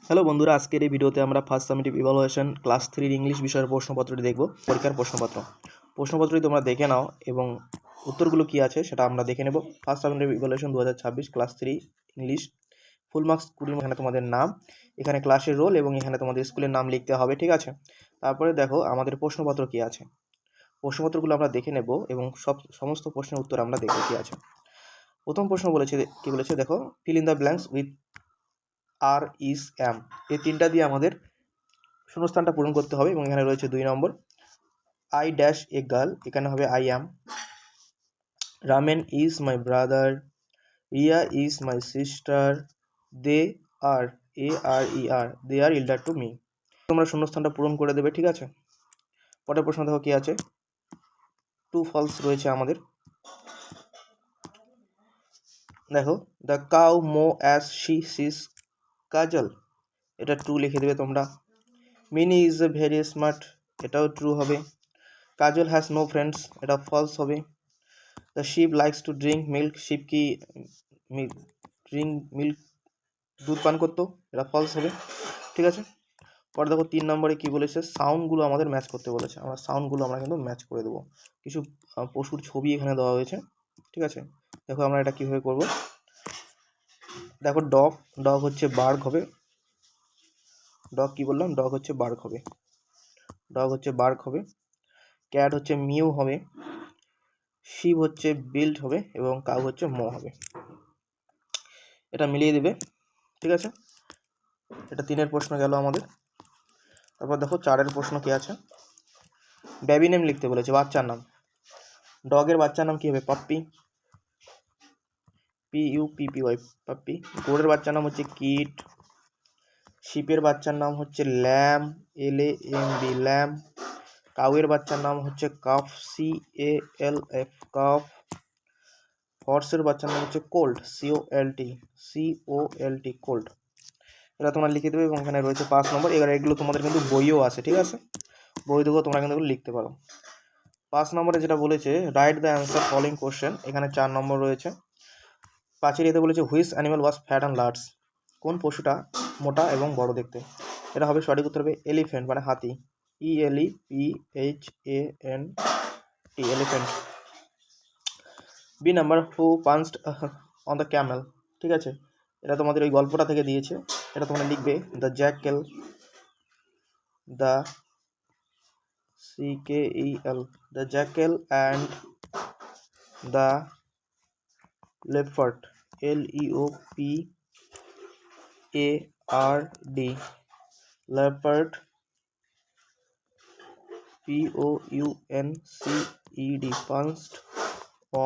Hello বন্ধুরা, আজকের এই ভিডিওতে আমরা first summative evaluation class 3 English বিষয়ের প্রশ্নপত্রটি দেখব। পরীক্ষার প্রশ্নপত্রটি তোমরা দেখে নাও এবং উত্তরগুলো কী আছে সেটা আমরা দেখে নেব। First summative evaluation 2026 class 3 English, full marks 20। এখানে তোমাদের নাম, এখানে ক্লাসের রোল এবং এখানে তোমাদের স্কুলের নাম লিখতে হবে, ঠিক আছে। তারপরে দেখো আমাদের প্রশ্নপত্র কী আছে, প্রশ্নপত্রগুলো আমরা দেখে নেব এবং সমস্ত প্রশ্নের উত্তর আমরা দেখব কী আছে। প্রথম প্রশ্ন বলেছে, কী বলেছে দেখো, fill in the blanks with are is am, এই তিনটা দিয়ে আমাদের শূন্যস্থানটা পূরণ করতে হবে। এবং এখানে রয়েছে 2 নম্বর, আই ড্যাশ এ গার্ল, এখানে হবে I am. Ramen is my brother, Riya is my sister, they are, A R E are, they are elder to me. তোমরা শূন্যস্থানটা পূরণ করে দেবে, ঠিক আছে। পরের প্রশ্ন দেখো কি আছে, টু ফলস রয়েছে আমাদের। দেখো, the cow moo as she sees Kajal, এটা ট্রু লিখে দেবে তোমরা। Mini is a very smart, এটাও ট্রু হবে। কাজল হ্যাজ নো ফ্রেন্ডস, এটা ফলস হবে। The sheep likes to drink milk, sheep কি ড্রিঙ্ক মিল্ক, দুধ পান করতো, এটা ফলস হবে, ঠিক আছে। পরে দেখো 3 নম্বরে কি বলেছে, সাউন্ডগুলো আমাদের ম্যাচ করতে বলেছে। আমরা সাউন্ডগুলো আমরা কিন্তু ম্যাচ করে দেবো। কিছু পশুর ছবি এখানে দেওয়া হয়েছে, ঠিক আছে। দেখো আমরা এটা কীভাবে করব। দেখো ডগ, ডগ হচ্ছে বার্গ হবে। ডগ কি বললাম, ডগ হচ্ছে বার্গ হবে, ডগ হচ্ছে বার্গ হবে। ক্যাট হচ্ছে মিউ হবে। শিপ হচ্ছে বিল্ড হবে এবং কাউ হচ্ছে মো হবে। এটা মিলিয়ে দিবে, ঠিক আছে। এটা 3-এর প্রশ্ন গেল আমাদের। তারপর দেখো 4-এর প্রশ্ন কি আছে, বেবি নেম লিখতে বলেছে, বাচ্চার নাম। ডগের বাচ্চার নাম কি হবে, পাপ্পি, PUPPY, পাপ্পি। গোড়ের বাচ্চার নাম হচ্ছে কিট। শিপের বাচ্চার নাম হচ্ছে ল্যাম, LAMB, ল্যাম। কাউয়ের বাচ্চার নাম হচ্ছে কাফ, CALF, কাফ। হর্সের বাচ্চার নাম হচ্ছে কোল্ড, COLT, কোল্ড। এটা তোমরা লিখে দেবে এবং এখানে রয়েছে 5 নম্বর। এগুলো তোমাদের কিন্তু বইও আছে, ঠিক আছে, বই থেকেও তোমরা কিন্তু এগুলো লিখতে পারো। 5 নম্বরে যেটা বলেছে, write the answer following question, এখানে 4 নম্বর রয়েছে। 5-এর এতে বলেছে, which animal was fat and large, কোন পশুটা মোটা এবং বড় দেখতে। এটা হবে সঠিক উত্তর হবে এলিফ্যান্ট, মানে হাতি, ELEPHANT, elephant. B number, who punched on the camel, ঠিক আছে। এটা তোমাদের ওই গল্পটা থেকে দিয়েছে, এটা তোমরা লিখবে, the Jekyll, the CKEL, the Jekyll and the leopard, LEOPARD, leopard, POUNCED, punched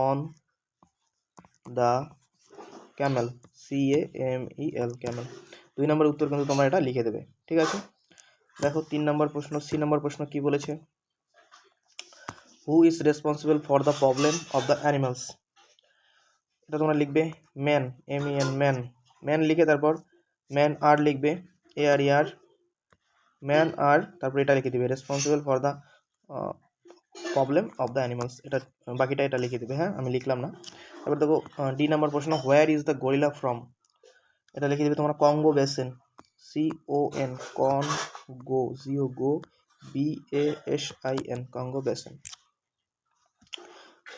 on the camel, CAMEL, camel। 2 নম্বর উত্তর কিন্তু তোমরা এটা লিখে দেবে, ঠিক আছে। দেখো 3 নম্বর প্রশ্ন, সি নম্বর প্রশ্ন কি বলেছে, who is responsible for the problem of the animals. এটা তোমরা লিখবে ম্যান, MEN, ম্যান। ম্যান লিখে তারপর ম্যান আর লিখবে, ARER, ম্যান আর, তারপর এটা লিখে দিবে responsible for the problem of the animals. এটা বাকিটা এটা লিখে দেবে, হ্যাঁ, আমি লিখলাম না। তারপর দেখো ডি নাম্বার প্রশ্ন, where is the gorilla from. এটা লিখে দেবে তোমরা কঙ্গো বেসিন, CON, কনগো, গো, BASIN, কঙ্গো বেসিন।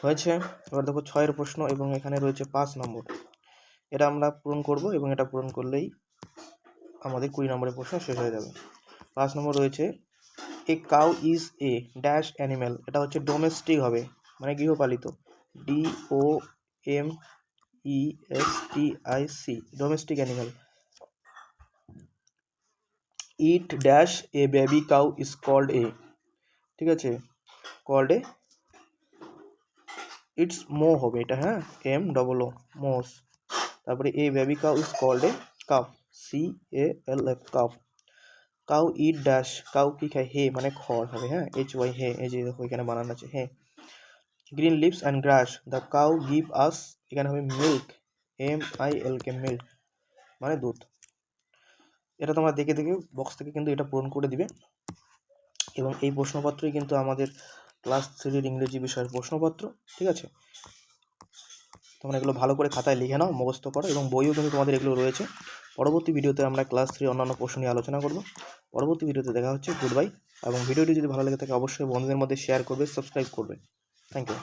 হয়েছে। এবার দেখো 6-এর প্রশ্ন এবং এখানে রয়েছে 5 নম্বর। এটা আমরা পূরণ করব এবং এটা পূরণ করলেই আমাদের 20 নম্বরের প্রশ্ন শেষ হয়ে যাবে। 5 নম্বর রয়েছে, a cow is a dash animal, এটা হচ্ছে ডোমেস্টিক হবে, মানে গৃহপালিত, DOMESTIC, domestic animal. It dash a baby cow is called a, ঠিক আছে, কল্ড এ, ইটস মো হবে এটা, হ্যাঁ, MOO, মোস। তারপরে a baby cow is called a calf, CALF, calf. Cow eat dash, cow কি খায়, হে, মানে খড় হবে, হ্যাঁ, HY, হে। এই যে দেখো এখানে বানানো আছে, hay. Green leaves and grass, the cow give us, এখানে হবে মিল্ক, MILK, মিল্ক, মানে দুধ। এটা তোমরা দেখে দেখে বক্স থেকে কিন্তু এটা পূরণ করে দিবে। এবং এই প্রশ্নপত্রই কিন্তু আমাদের ক্লাস 3 ইংরেজি বিষয়ের প্রশ্নপত্র, ঠিক আছে। তোমরা এগুলো ভালো করে খাতায় লিখে নাও, মুখস্থ করো, এবং বইও কিন্তু তোমাদের এগুলো রয়েছে, পরবর্তী ভিডিওতে আমরা ক্লাস 3 অন্যান্য প্রশ্ন নিয়ে আলোচনা করব। পরবর্তী ভিডিওতে দেখা হচ্ছে। Good bye. এবং ভিডিওটি যদি ভালো লেগে থাকে অবশ্যই বন্ধুদের মধ্যে শেয়ার করবে, সাবস্ক্রাইব করবে। Thank you.